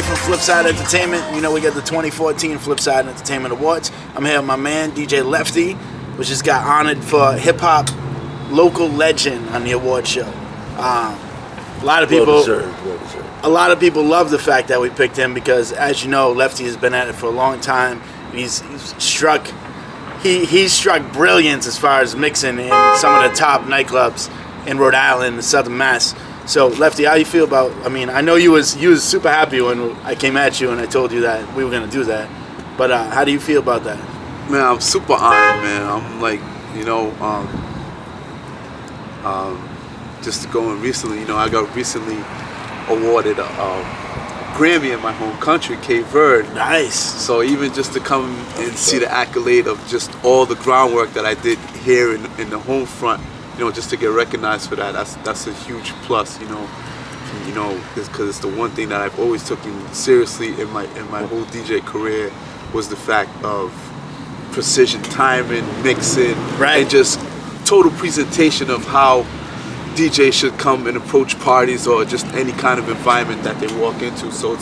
from Flipside Entertainment. You know, we got the 2014 Flipside Entertainment Awards. I'm here with my man, DJ Lefty, which just got honored for hip-hop local legend on the award show. A lot of people, well deserved. A lot of people love the fact that we picked him because, as you know, Lefty has been at it for a long time. He's struck brilliance as far as mixing in some of the top nightclubs in Rhode Island and Southern Mass. So, Lefty, how you feel about? I mean, I know you was super happy when I came at you and I told you that we were gonna do that. But how do you feel about that? Man, I'm super honored, man. I'm like, just going recently, I got recently awarded a Grammy in my home country, Cape Verde. Nice. So even just to come and see the accolade of just all the groundwork that I did here in the home front, just to get recognized for that, that's a huge plus, because it's the one thing that I've always taken seriously in my whole DJ career was the fact of precision timing, mixing, right, and just total presentation of how DJs should come and approach parties or just any kind of environment that they walk into. So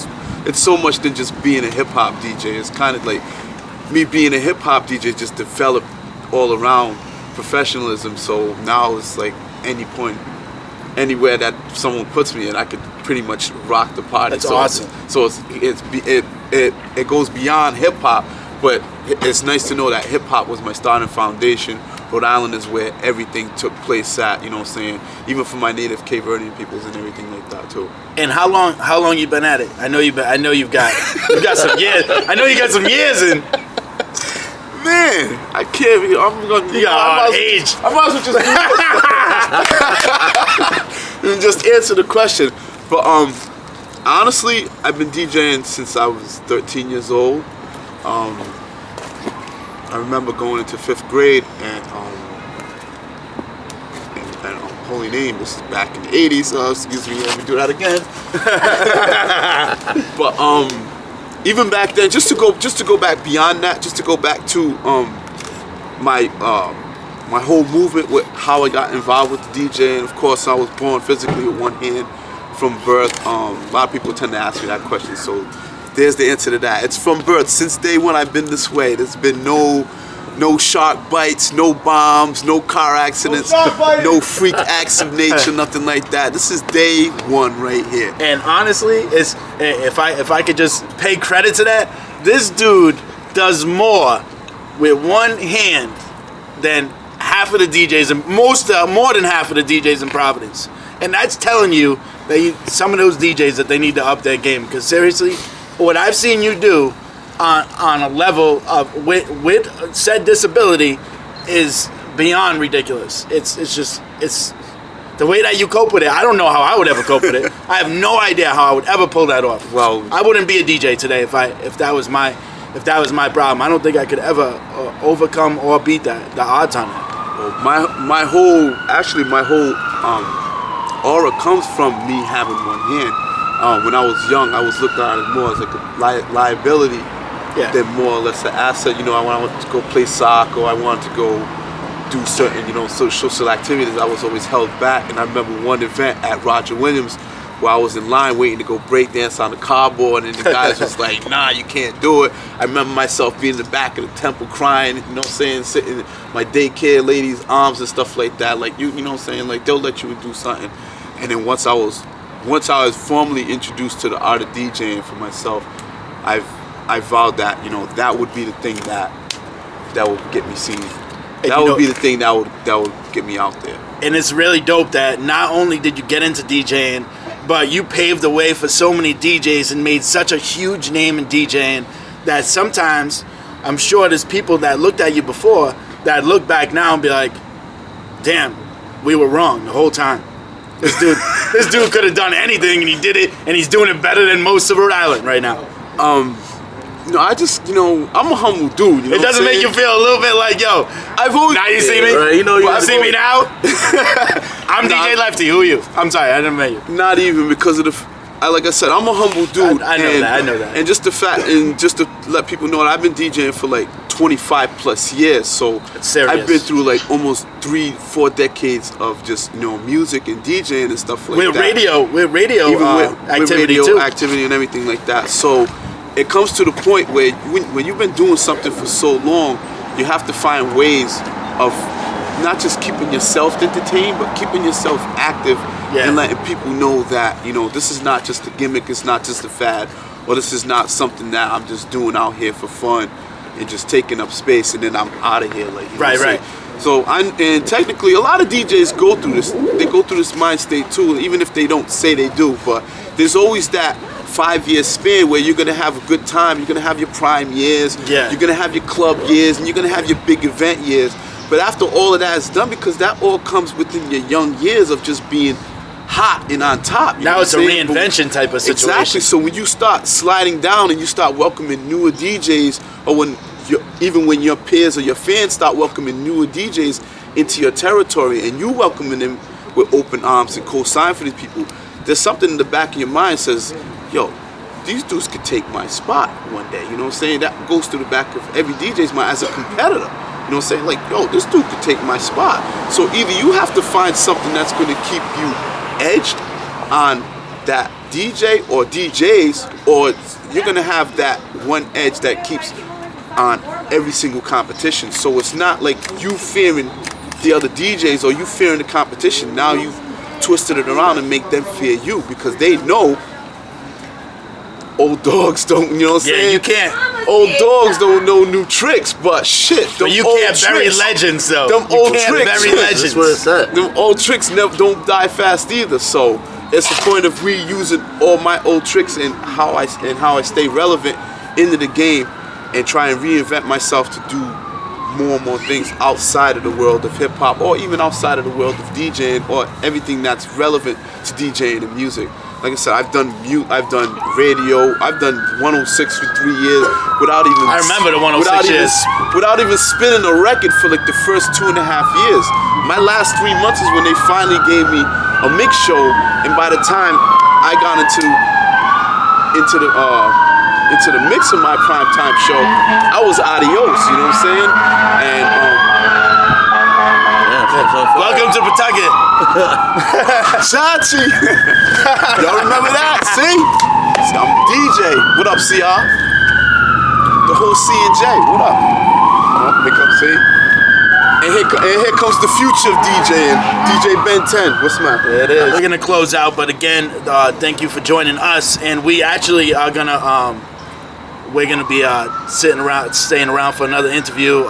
it's so much than just being a hip hop DJ. It's kind of like me being a hip hop DJ just developed all around professionalism. So now it's like any point, anywhere that someone puts me in, I could pretty much rock the party. That's awesome. So it goes beyond hip hop, but it's nice to know that hip hop was my starting foundation. Rhode Island is where everything took place at, you know what I'm saying? Even for my native Cape Verdean peoples and everything like that too. And how long you been at it? I know you've got some years. I know you got some years in. Man, I can't. I'm gonna. You got age. I might as well just answer the question. But honestly, I've been DJing since I was 13 years old. I remember going into 5th grade and Holy Name. This is back in the 80s. So excuse me, let me do that again. But even back then, just to go back beyond that, just to go back to my whole movement with how I got involved with the DJ. And of course, I was born physically with one hand from birth. A lot of people tend to ask me that question, so there's the answer to that. It's from birth. Since day one, I've been this way. There's been no shark bites, no bombs, no car accidents, no freak acts of nature, nothing like that. This is day one right here. And honestly, if I could just pay credit to that, this dude does more with one hand than half of the DJs and more than half of the DJs in Providence. And that's telling you that some of those DJs that they need to up their game. Because seriously, what I've seen you do on a level of with said disability is beyond ridiculous. It's the way that you cope with it. I don't know how I would ever cope with it. I have no idea how I would ever pull that off. Well, I wouldn't be a DJ today if that was my problem. I don't think I could ever overcome or beat the odds on it. Well, my whole aura comes from me having one hand. When I was young, I was looked at more as like a liability than more or less an asset. I wanted to go play soccer, or I wanted to go do certain, social activities. I was always held back. And I remember one event at Roger Williams where I was in line waiting to go break dance on the cardboard, and the guys was like, nah, you can't do it. I remember myself being in the back of the temple crying, sitting in my daycare lady's arms and stuff like that. Like, like they'll let you do something. And then once I was formally introduced to the art of DJing for myself, I vowed that that would be the thing that would get me seen. That would be the thing that would get me out there. And it's really dope that not only did you get into DJing, but you paved the way for so many DJs and made such a huge name in DJing that sometimes I'm sure there's people that looked at you before that look back now and be like, damn, we were wrong the whole time. This dude could have done anything, and he did it, and he's doing it better than most of Rhode Island right now. I just, I'm a humble dude. It doesn't make you feel a little bit like, yo, I've always, now you see me? Right? You see me now? I'm DJ Lefty. Who are you? I'm sorry, I didn't meet you. Not even because of like I said, I'm a humble dude. I know that. I know that. And just the fact, and just to let people know that I've been DJing for like 25 plus years. So I've been through like almost 3-4 decades of just music and DJing and stuff like that. With radio activity and everything like that. So it comes to the point where when you've been doing something for so long, you have to find ways of not just keeping yourself entertained, but keeping yourself active and letting people know that, this is not just a gimmick, it's not just a fad, or this is not something that I'm just doing out here for fun and just taking up space and then I'm out of here. Like, right. So, and technically a lot of DJs go through this. They go through this mind state too, even if they don't say they do, but there's always that 5-year span where you're gonna have a good time, you're gonna have your prime years, you're gonna have your club years, and you're gonna have your big event years. But after all of that is done, because that all comes within your young years of just being hot and on top. Now it's a reinvention type of situation. Exactly. So when you start sliding down and you start welcoming newer DJs, or even when your peers or your fans start welcoming newer DJs into your territory, and you welcoming them with open arms and co-sign for these people, there's something in the back of your mind says, yo, these dudes could take my spot one day. You know what I'm saying? That goes through the back of every DJ's mind as a competitor. You know what I'm saying? Like, yo, this dude could take my spot. So either you have to find something that's going to keep you edged on that DJ or DJs, or you're going to have that one edge that keeps on every single competition. So it's not like you fearing the other DJs or you fearing the competition. Now you've twisted it around and make them fear you, because they know old dogs don't, you know what I'm saying? Yeah, you can't. Old dogs don't know new tricks, but shit, but you can't bury legends, though. Them old tricks, bury legends. That's what it said. Them old tricks don't die fast either. So it's the point of reusing all my old tricks and how I stay relevant into the game and try and reinvent myself to do more and more things outside of the world of hip hop, or even outside of the world of DJing, or everything that's relevant to DJing and music. Like I said, I've done radio, I've done 106 for 3 years without even. I remember the 106 years. Without even spinning a record for like the first 2.5 years. My last 3 months is when they finally gave me a mix show, and by the time I got into the mix of my primetime show, I was adios. You know what I'm saying? And welcome to Pawtucket. Chachi. Y'all remember that? See? I'm DJ. What up, CR? The whole C and J. What up? Here comes, see? And here comes the future of DJing. DJ Ben 10. What's the matter? There it is. We're gonna close out, but again, thank you for joining us. And we actually are gonna we're gonna be staying around for another interview.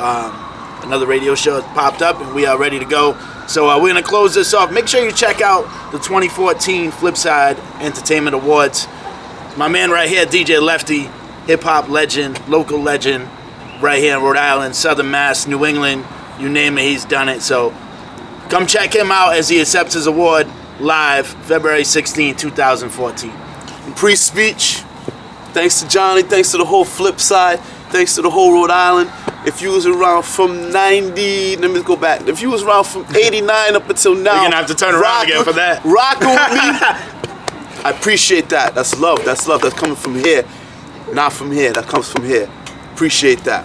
Another radio show has popped up, and we are ready to go. So we're gonna close this off. Make sure you check out the 2014 Flipside Entertainment Awards. My man right here, DJ Lefty, hip hop legend, local legend, right here in Rhode Island, Southern Mass, New England, you name it, he's done it. So come check him out as he accepts his award live February 16, 2014. Pre-speech, thanks to Johnny, thanks to the whole Flipside, thanks to the whole Rhode Island. If you was around from 90, let me go back. If you was around from 89 up until now, we're gonna have to turn around again for that. Rocking with me. I appreciate that. That's love. That's love. That's coming from here, not from here. That comes from here. Appreciate that.